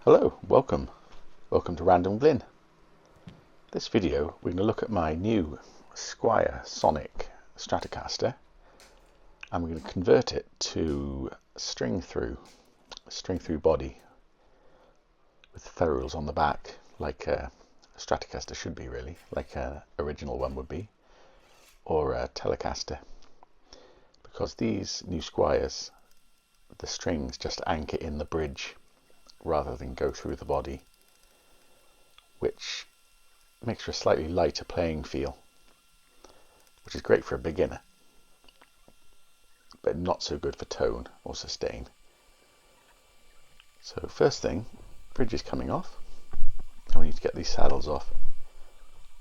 Hello, welcome to Random Glyn. This video we're going to look at my new Squier Sonic Stratocaster and we're going to convert it to string through body with ferrules on the back, like a Stratocaster should be, really, like an original one would be, or a Telecaster, because these new Squiers, the strings just anchor in the bridge rather than go through the body, which makes for a slightly lighter playing feel, which is great for a beginner, but not so good for tone or sustain. So first thing, bridge is coming off, and we need to get these saddles off.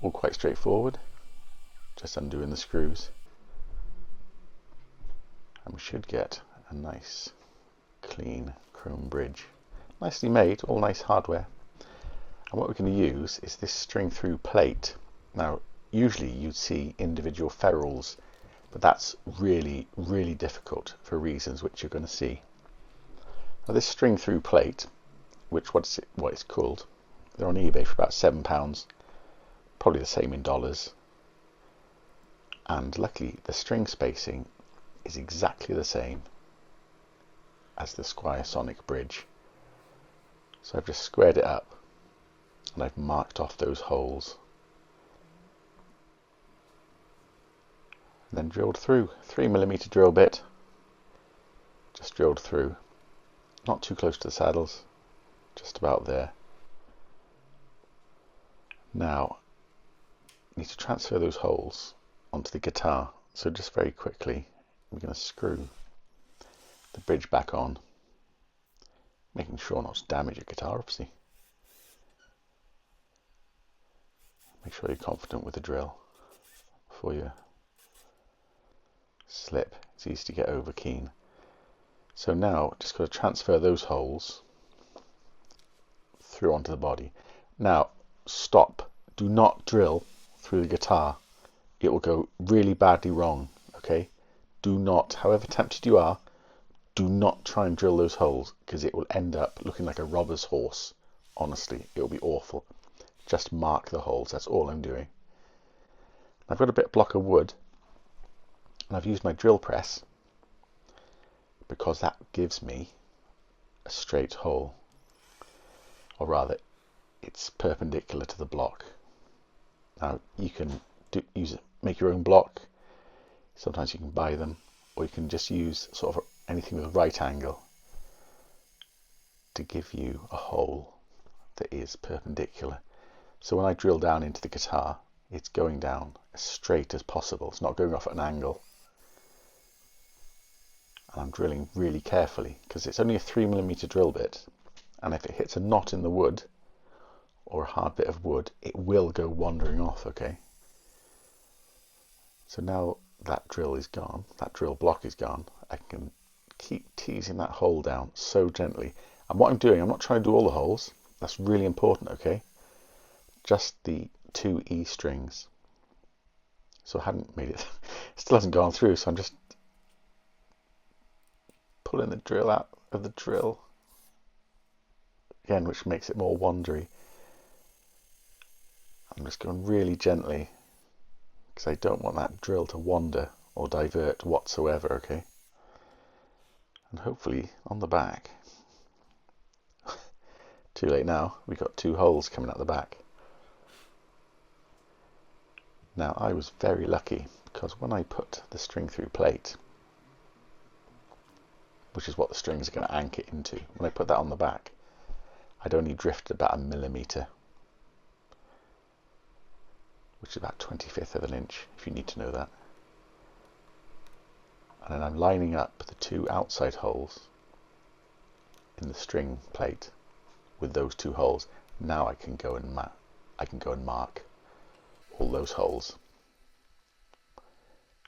All quite straightforward, just undoing the screws, and we should get a nice clean chrome bridge. Nicely made, all nice hardware. And what we're going to use is this String Ferrule Plate. Now, usually you'd see individual ferrules, but that's really difficult for reasons which you're going to see. Now, this String Ferrule Plate, what it's called, they're on eBay for about £7, probably the same in dollars. And luckily, the string spacing is exactly the same as the Squier Sonic bridge. So I've just squared it up and I've marked off those holes. And then drilled through, 3mm drill bit, just drilled through, not too close to the saddles, just about there. Now, I need to transfer those holes onto the guitar, so just very quickly, we're going to screw the bridge back on, making sure not to damage your guitar, obviously. Make sure you're confident with the drill before you slip. It's easy to get over keen. So now, just got to transfer those holes through onto the body. Now, stop. Do not drill through the guitar. It will go really badly wrong, okay? Do not, however tempted you are, do not try and drill those holes, because it will end up looking like a robber's horse. Honestly, it will be awful. Just mark the holes, that's all I'm doing. I've got a bit of block of wood, and I've used my drill press, because that gives me a straight hole. Or rather, it's perpendicular to the block. Now, you can make your own block. Sometimes you can buy them, or you can just use sort of anything with a right angle to give you a hole that is perpendicular. So when I drill down into the guitar, it's going down as straight as possible. It's not going off at an angle. And I'm drilling really carefully because it's only a 3mm drill bit, and if it hits a knot in the wood or a hard bit of wood, it will go wandering off, okay? So now that drill is gone, that drill block is gone, I can keep teasing that hole down so gently. And what I'm doing, I'm not trying to do all the holes. That's really important, okay? Just the 2 E strings. So I haven't made it, it still hasn't gone through, so I'm just pulling the drill out of the drill again, which makes it more wandery. I'm just going really gently because I don't want that drill to wander or divert whatsoever, okay? And hopefully on the back, too late now, we've got 2 holes coming out the back. Now, I was very lucky because when I put the String Ferrule Plate, which is what the strings are going to anchor into, when I put that on the back, I'd only drifted about 1mm, which is about 1/25 of an inch, if you need to know that. And then I'm lining up the 2 outside holes in the string plate with those 2 holes. Now I can go and mark all those holes,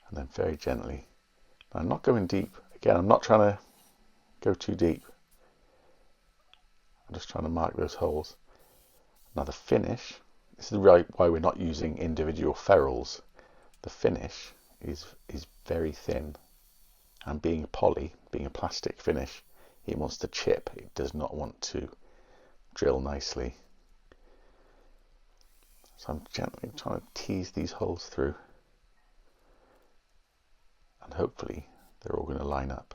and then very gently. Now, I'm not going deep. Again, I'm not trying to go too deep. I'm just trying to mark those holes. Now the finish, this is why we're not using individual ferrules. The finish is very thin, and being a plastic finish, it wants to chip. It does not want to drill nicely. So I'm gently trying to tease these holes through, and hopefully they're all going to line up.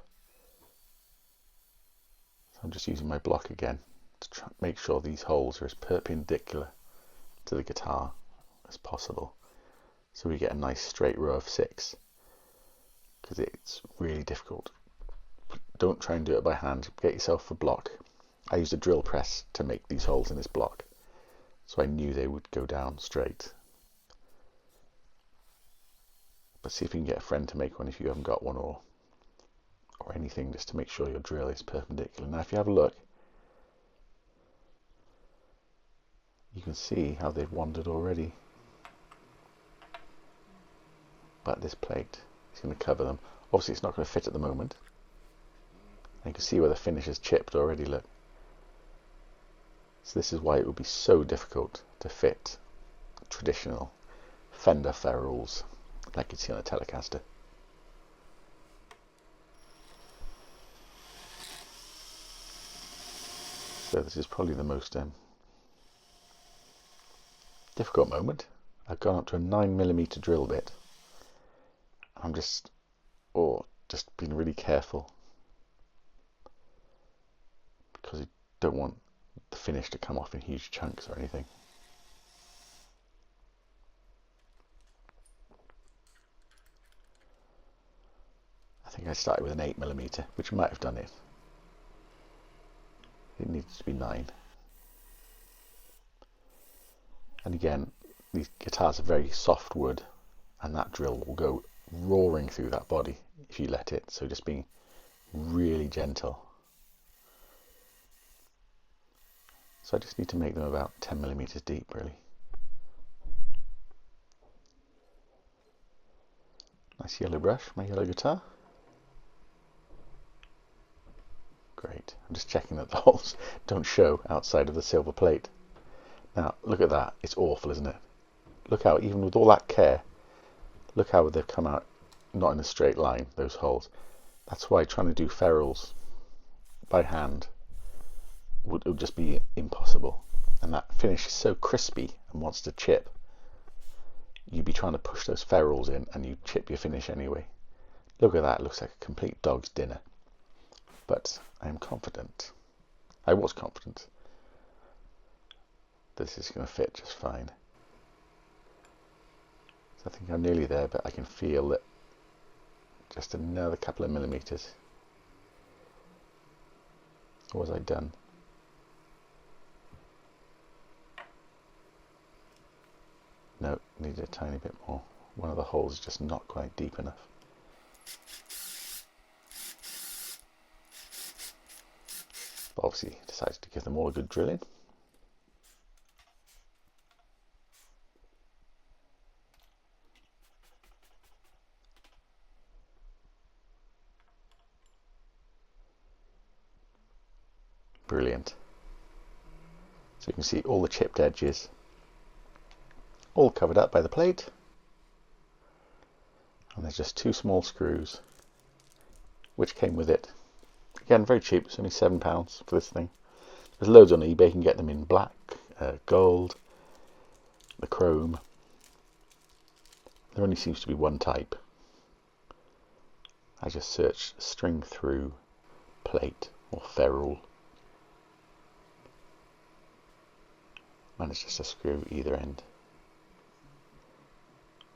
So I'm just using my block again to try make sure these holes are as perpendicular to the guitar as possible, so we get a nice straight row of 6, because it's really difficult. Don't try and do it by hand. Get yourself a block. I used a drill press to make these holes in this block, so I knew they would go down straight. But see if you can get a friend to make one if you haven't got one, or anything, just to make sure your drill is perpendicular. Now if you have a look, you can see how they've wandered already. But this plate is going to cover them. Obviously it's not going to fit at the moment. And you can see where the finish is chipped already, look. So this is why it would be so difficult to fit traditional Fender ferrules like you'd see on a Telecaster. So this is probably the most difficult moment. I've gone up to a 9mm drill bit. I'm just being really careful, because you don't want the finish to come off in huge chunks or anything. I think I started with an 8mm, which might have done it. It needs to be 9. And again, these guitars are very soft wood, and that drill will go roaring through that body if you let it, so just being really gentle. So I just need to make them about 10mm deep, really. Nice yellow brush, my yellow guitar. Great. I'm just checking that the holes don't show outside of the silver plate. Now look at that, it's awful, isn't it? Look how, even with all that care, look how they've come out not in a straight line, those holes. That's why trying to do ferrules by hand would just be impossible. And that finish is so crispy and wants to chip. You'd be trying to push those ferrules in and you chip your finish anyway. Look at that, it looks like a complete dog's dinner. But I am confident, I was confident, this is going to fit just fine. So I think I'm nearly there, but I can feel that just another couple of millimeters. Or was I done? No, needed a tiny bit more. One of the holes is just not quite deep enough. But obviously decided to give them all a good drilling. Brilliant. So you can see all the chipped edges all covered up by the plate, and there's just 2 small screws which came with it. Again, very cheap, it's only £7 for this thing. There's loads on eBay, you can get them in black, gold, the chrome. There only seems to be one type. I just searched String Ferrule Plate or ferrule, and it's just a screw either end.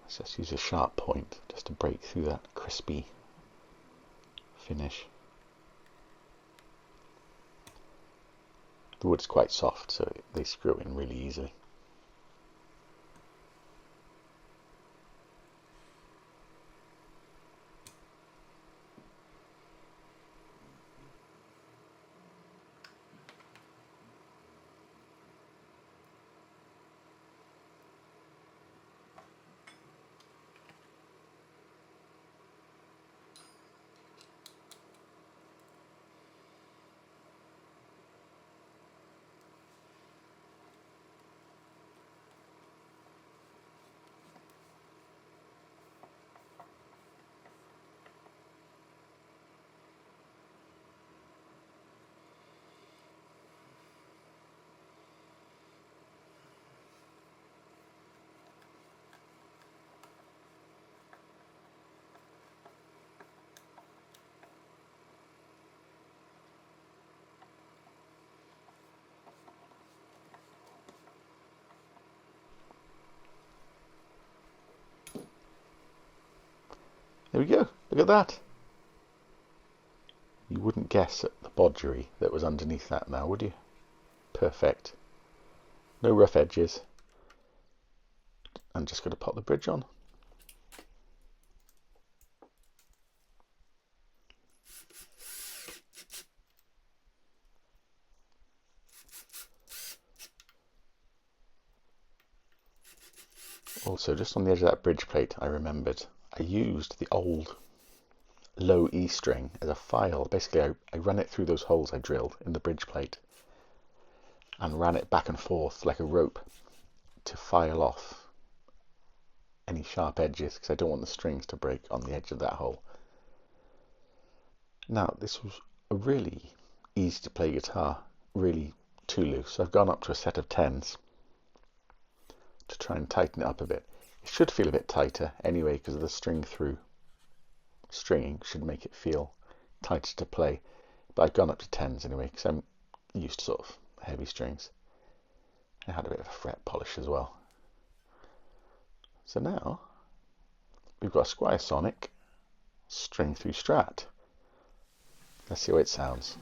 Let's just use a sharp point just to break through that crispy finish. The wood's quite soft, so they screw in really easily. There we go. Look at that. You wouldn't guess at the bodgery that was underneath that now, would you? Perfect. No rough edges. I'm just going to pop the bridge on. Also, just on the edge of that bridge plate, I remembered I used the old low E string as a file. Basically, I ran it through those holes I drilled in the bridge plate and ran it back and forth like a rope to file off any sharp edges, because I don't want the strings to break on the edge of that hole. Now, this was a really easy to play guitar, really too loose. So I've gone up to a set of 10s to try and tighten it up a bit. It should feel a bit tighter anyway because of the string through. Stringing should make it feel tighter to play, but I've gone up to 10s anyway because I'm used to sort of heavy strings. I had a bit of a fret polish as well. So now we've got a Squier Sonic string through Strat. Let's see how it sounds.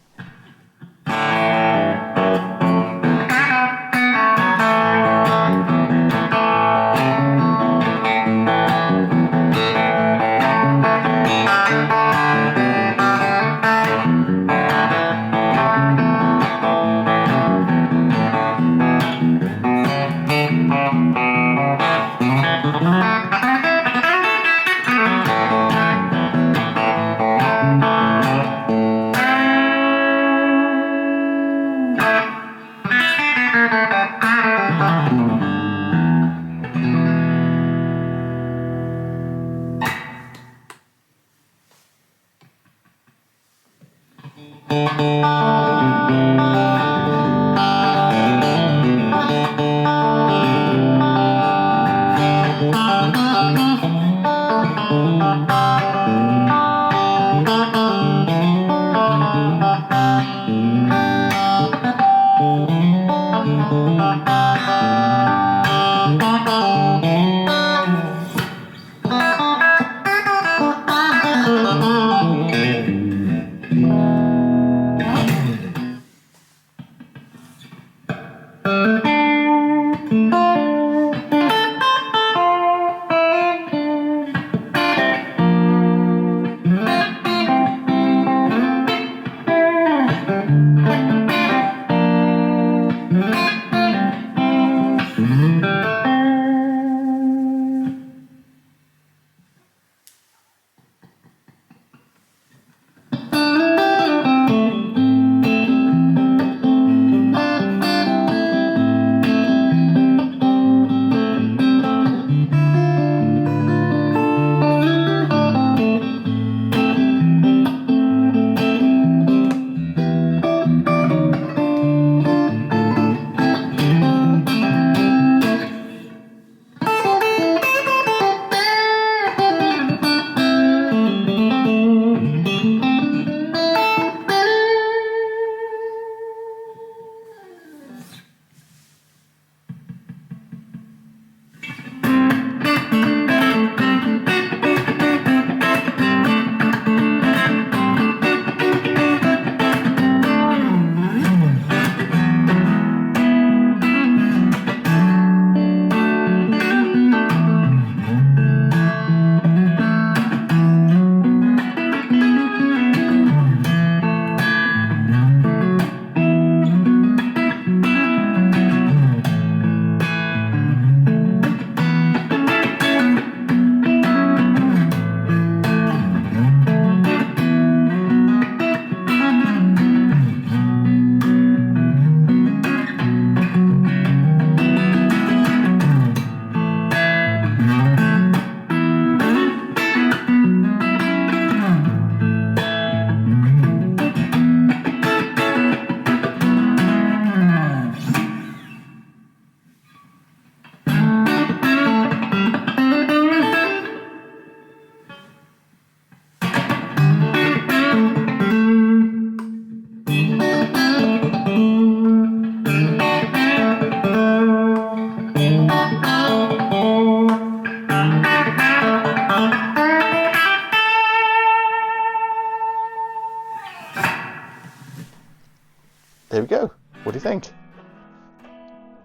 there we go. What do you think?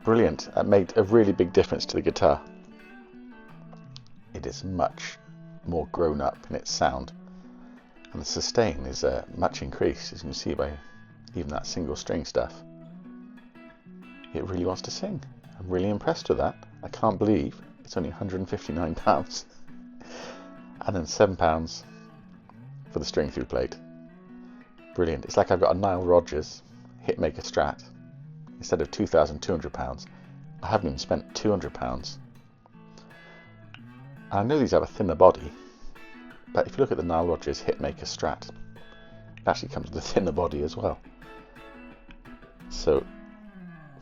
Brilliant. That made a really big difference to the guitar. It is much more grown up in its sound, and the sustain is much increased, as you can see by even that single string stuff. It really wants to sing. I'm really impressed with that. I can't believe it's only £159 and then £7 for the String Ferrule Plate. Brilliant. It's like I've got a Nile Rodgers Hitmaker Strat. Instead of £2,200, I haven't even spent £200. I know these have a thinner body, but if you look at the Nile Rodgers Hitmaker Strat, it actually comes with a thinner body as well. So,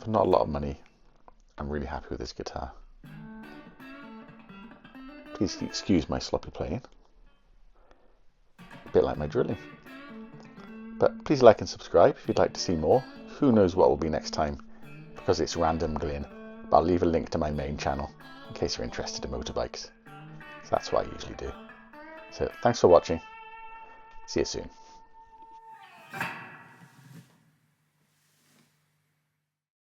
for not a lot of money, I'm really happy with this guitar. Please excuse my sloppy playing. A bit like my drilling. But please like and subscribe if you'd like to see more. Who knows what will be next time, because it's random glin. But I'll leave a link to my main channel in case you're interested in motorbikes. So that's what I usually do. So thanks for watching. See you soon.